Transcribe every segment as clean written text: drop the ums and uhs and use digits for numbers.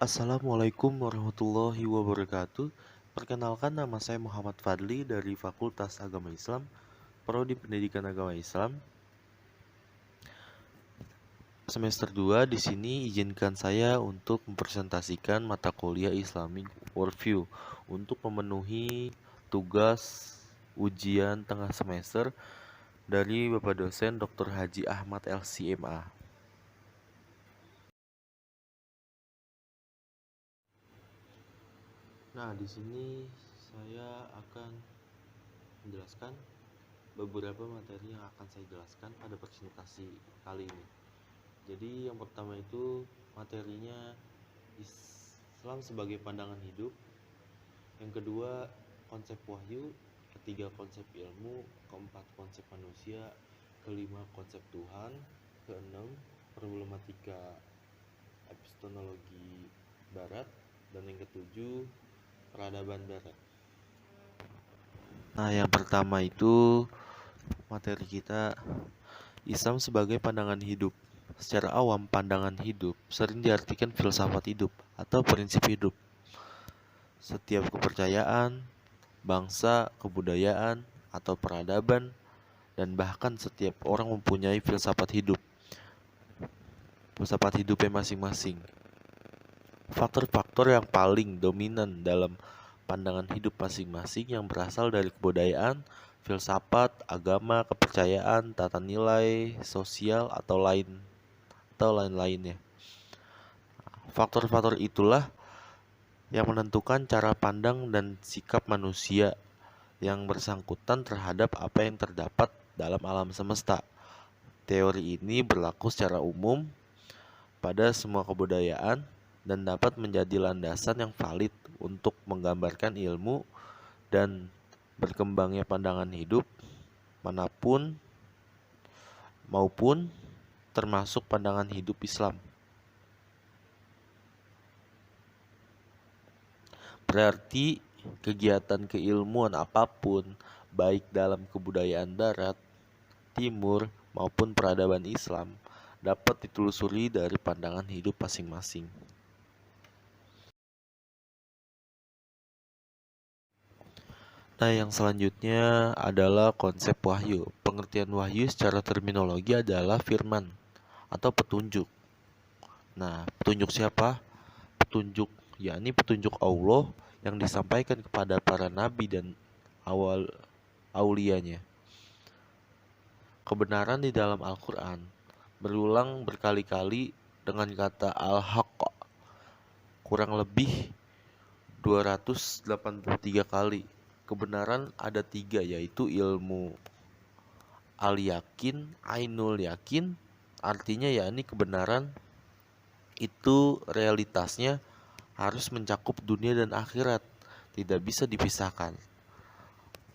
Assalamualaikum warahmatullahi wabarakatuh. Perkenalkan, nama saya Muhammad Fadli dari Fakultas Agama Islam, Prodi Pendidikan Agama Islam. Semester 2 di sini izinkan saya untuk mempresentasikan mata kuliah Islamic Worldview untuk memenuhi tugas ujian tengah semester dari Bapak dosen Dr. Haji Ahmad LCMA. Nah, di sini saya akan menjelaskan beberapa materi yang akan saya jelaskan pada presentasi kali ini. Jadi yang pertama itu materinya Islam sebagai pandangan hidup. Yang kedua konsep wahyu. Ketiga konsep ilmu. Keempat konsep manusia. Kelima konsep Tuhan. Keenam problematika epistemologi Barat. Dan yang ketujuh peradaban Barat. Nah, yang pertama itu materi kita Islam sebagai pandangan hidup. Secara awam, pandangan hidup sering diartikan filsafat hidup atau prinsip hidup. Setiap kepercayaan, bangsa, kebudayaan, atau peradaban, dan bahkan setiap orang mempunyai filsafat hidupnya masing-masing. Faktor-faktor yang paling dominan dalam pandangan hidup masing-masing yang berasal dari kebudayaan, filsafat, agama, kepercayaan, tata nilai, sosial, atau lain-lainnya. Faktor-faktor itulah yang menentukan cara pandang dan sikap manusia yang bersangkutan terhadap apa yang terdapat dalam alam semesta. Teori ini berlaku secara umum pada semua kebudayaan dan dapat menjadi landasan yang valid untuk menggambarkan ilmu dan berkembangnya pandangan hidup manapun maupun termasuk pandangan hidup Islam. Berarti kegiatan keilmuan apapun, baik dalam kebudayaan barat, timur, maupun peradaban Islam, dapat ditelusuri dari pandangan hidup masing-masing. Nah, yang selanjutnya adalah konsep wahyu. Pengertian wahyu secara terminologi adalah firman atau petunjuk. Nah, petunjuk siapa? Petunjuk, yakni petunjuk Allah yang disampaikan kepada para nabi dan awal aulianya. Kebenaran di dalam Al-Quran berulang berkali-kali dengan kata Al-Haqq kurang lebih 283 kali. Kebenaran ada tiga, yaitu ilmu al-yakin, ainul yakin, artinya yakni kebenaran itu realitasnya harus mencakup dunia dan akhirat, tidak bisa dipisahkan.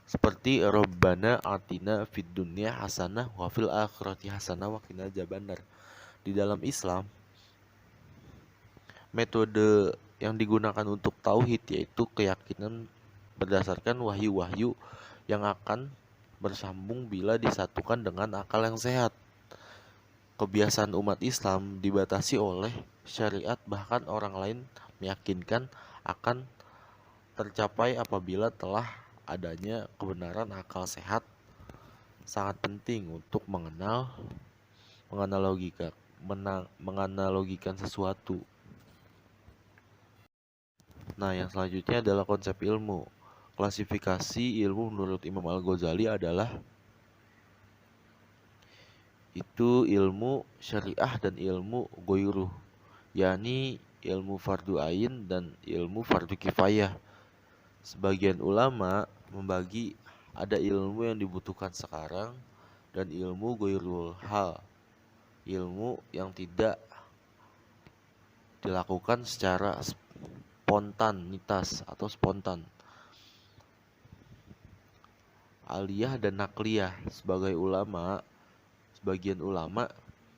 Seperti Rabbana atina fid dunya hasanah wa fil akhirati hasanah wa qina adzabannar. Di dalam Islam, metode yang digunakan untuk tauhid yaitu keyakinan berdasarkan wahyu-wahyu yang akan bersambung bila disatukan dengan akal yang sehat. Kebiasaan umat Islam dibatasi oleh syariat, bahkan orang lain meyakinkan akan tercapai apabila telah adanya kebenaran akal sehat. Sangat penting untuk menganalogikan sesuatu. Nah, yang selanjutnya adalah konsep ilmu. Klasifikasi ilmu menurut Imam Al-Ghazali adalah itu ilmu syariah dan ilmu goiruh, yakni ilmu fardu ain dan ilmu fardu kifayah. Sebagian ulama membagi ada ilmu yang dibutuhkan sekarang dan ilmu goirul hal, ilmu yang tidak dilakukan secara spontanitas atau spontan. Aliyah dan nakliyah. Sebagian ulama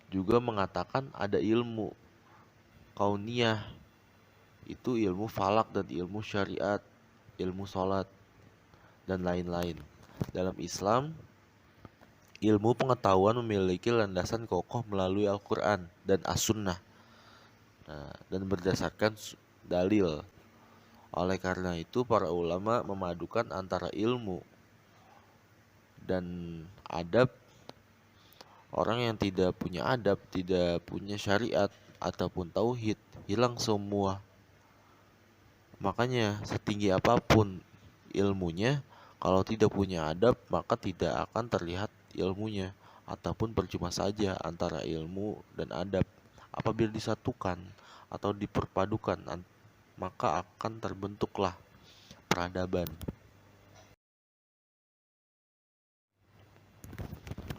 juga mengatakan ada ilmu kauniyah, itu ilmu falak dan ilmu syariat, ilmu sholat, dan lain-lain. Dalam Islam, ilmu pengetahuan memiliki landasan kokoh melalui Al-Quran dan As-Sunnah. Nah, dan berdasarkan dalil. Oleh karena itu, para ulama memadukan antara ilmu dan adab. Orang yang tidak punya adab, tidak punya syariat ataupun tauhid, hilang semua. Makanya setinggi apapun ilmunya, kalau tidak punya adab, maka tidak akan terlihat ilmunya. Ataupun percuma saja antara ilmu dan adab. Apabila disatukan atau diperpadukan, maka akan terbentuklah peradaban.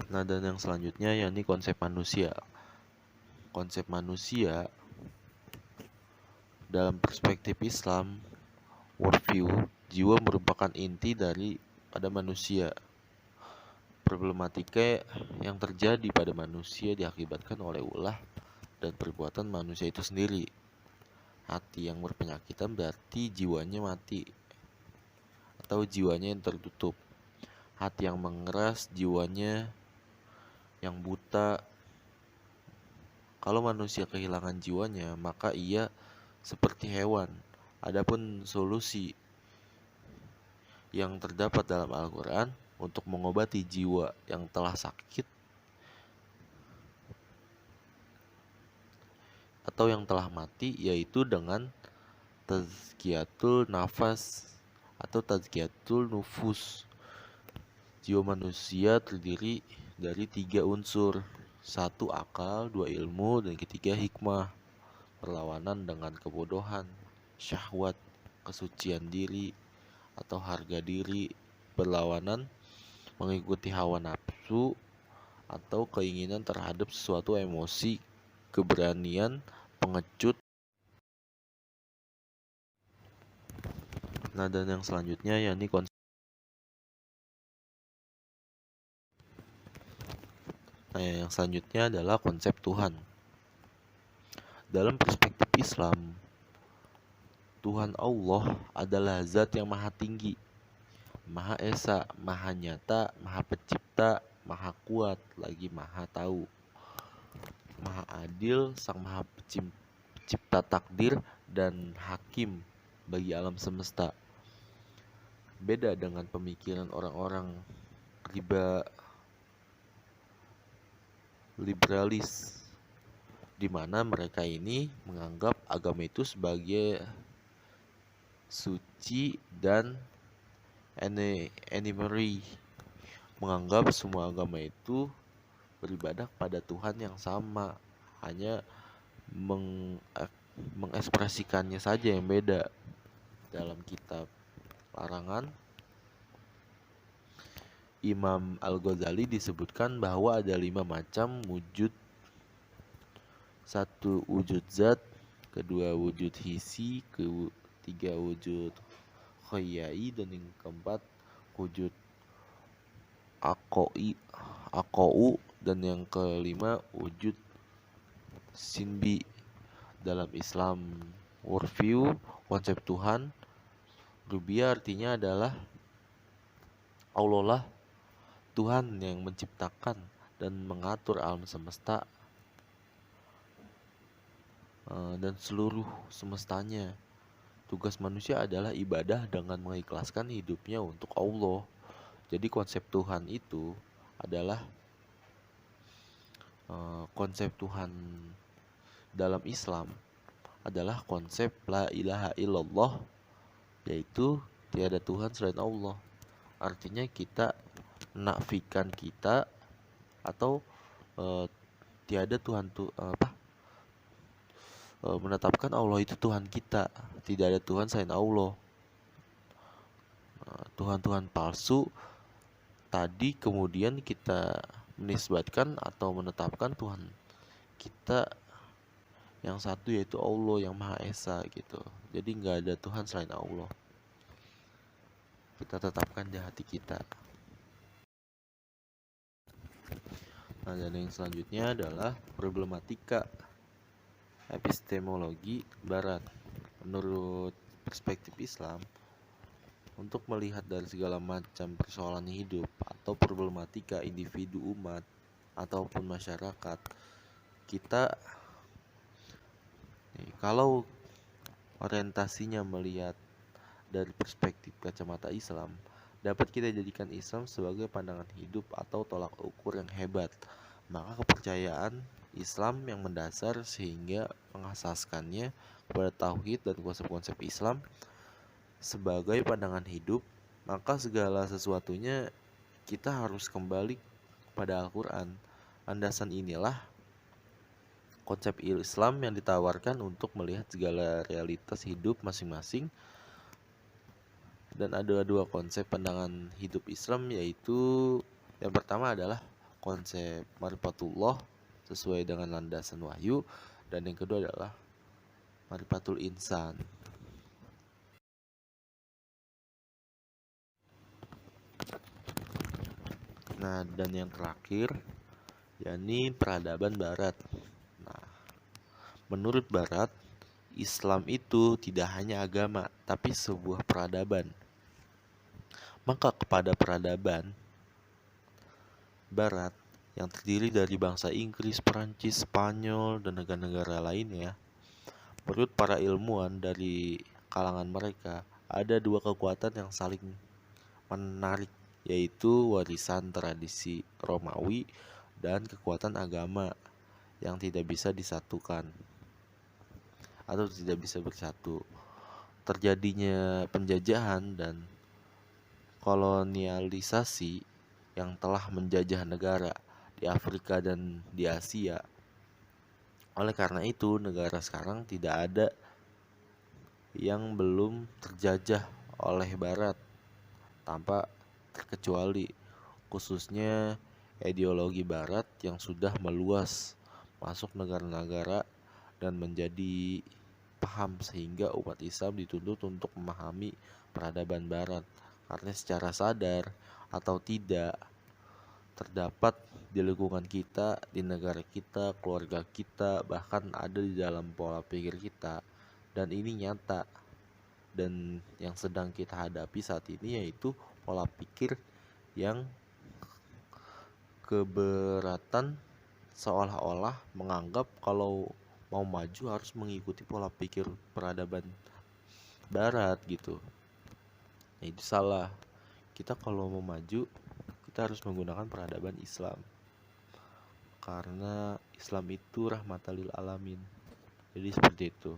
Nah, dan yang selanjutnya yakni konsep manusia. Konsep manusia dalam perspektif Islam, worldview, jiwa merupakan inti dari pada manusia. Problematika yang terjadi pada manusia diakibatkan oleh ulah dan perbuatan manusia itu sendiri. Hati yang berpenyakitan berarti jiwanya mati atau jiwanya yang tertutup. Hati yang mengeras, jiwanya yang buta. Kalau manusia kehilangan jiwanya, maka ia seperti hewan. Adapun solusi yang terdapat dalam Al-Quran untuk mengobati jiwa yang telah sakit atau yang telah mati, yaitu dengan tazkiyatul nafas atau tazkiyatul nufus. Jiwa manusia terdiri dari 3 unsur. 1 akal, 2 ilmu, dan ketiga hikmah. Berlawanan dengan kebodohan, syahwat, kesucian diri, atau harga diri. Berlawanan mengikuti hawa nafsu atau keinginan terhadap sesuatu emosi, keberanian, pengecut. Nah, dan yang selanjutnya yakni yang selanjutnya adalah konsep Tuhan. Dalam perspektif Islam, Tuhan Allah adalah zat yang maha tinggi, maha esa, maha nyata, maha pencipta, maha kuat, lagi maha tahu, maha adil, sang maha pencipta takdir dan hakim bagi alam semesta. Beda dengan pemikiran orang-orang liberalis, di mana mereka ini menganggap agama itu sebagai suci dan animary, menganggap semua agama itu beribadah pada Tuhan yang sama, hanya mengekspresikannya saja yang beda. Dalam kitab larangan Imam Al-Ghazali disebutkan bahwa ada 5 macam wujud. 1 wujud zat, kedua wujud hisi, ketiga wujud khayai, dan yang keempat wujud akou, dan yang kelima wujud sinbi. Dalam Islam worldview, konsep Tuhan, rububiyah artinya adalah Allah lah Tuhan yang menciptakan dan mengatur alam semesta dan seluruh semestanya. Tugas manusia adalah ibadah dengan mengikhlaskan hidupnya untuk Allah. Jadi konsep Tuhan itu adalah konsep Tuhan dalam Islam adalah konsep la ilaha illallah, yaitu tiada Tuhan selain Allah. Artinya kita menafikan kita atau tiada Tuhan menetapkan Allah itu Tuhan kita, tidak ada Tuhan selain Allah. Tuhan-Tuhan palsu tadi kemudian kita menisbatkan atau menetapkan Tuhan kita yang satu, yaitu Allah yang Maha Esa gitu. Jadi nggak ada Tuhan selain Allah, kita tetapkan di hati kita. Nah, dan yang selanjutnya adalah problematika epistemologi Barat. Menurut perspektif Islam, untuk melihat dari segala macam persoalan hidup atau problematika individu, umat, ataupun masyarakat, kita Kalau orientasinya melihat dari perspektif kacamata Islam, dapat kita jadikan Islam sebagai pandangan hidup atau tolak ukur yang hebat. Maka kepercayaan Islam yang mendasar sehingga mengasaskannya kepada tauhid dan konsep-konsep Islam sebagai pandangan hidup, maka segala sesuatunya kita harus kembali pada Al-Quran. Landasan inilah konsep Islam yang ditawarkan untuk melihat segala realitas hidup masing-masing. Dan ada dua konsep pandangan hidup Islam, yaitu yang pertama adalah konsep marifatullah sesuai dengan landasan wahyu, dan yang kedua adalah marifatul insan. Nah, dan yang terakhir yakni peradaban barat. Nah, menurut barat, Islam itu tidak hanya agama, tapi sebuah peradaban. Maka kepada peradaban barat yang terdiri dari bangsa Inggris, Perancis, Spanyol, dan negara-negara lainnya, menurut para ilmuwan dari kalangan mereka, ada dua kekuatan yang saling menarik, yaitu warisan tradisi Romawi dan kekuatan agama yang tidak bisa disatukan atau tidak bisa bersatu. Terjadinya penjajahan dan kolonialisasi yang telah menjajah negara di Afrika dan di Asia. Oleh karena itu, negara sekarang tidak ada yang belum terjajah oleh Barat tanpa terkecuali, khususnya ideologi Barat yang sudah meluas masuk negara-negara dan menjadi paham, sehingga umat Islam dituntut untuk memahami peradaban Barat, karena secara sadar atau tidak terdapat di lingkungan kita, di negara kita, keluarga kita, bahkan ada di dalam pola pikir kita, dan ini nyata. Dan yang sedang kita hadapi saat ini yaitu pola pikir yang keberatan, seolah-olah menganggap kalau mau maju harus mengikuti pola pikir peradaban barat gitu. Nah, itu salah. Kita kalau mau maju, kita harus menggunakan peradaban Islam, karena Islam itu rahmatan lil alamin. Jadi seperti itu.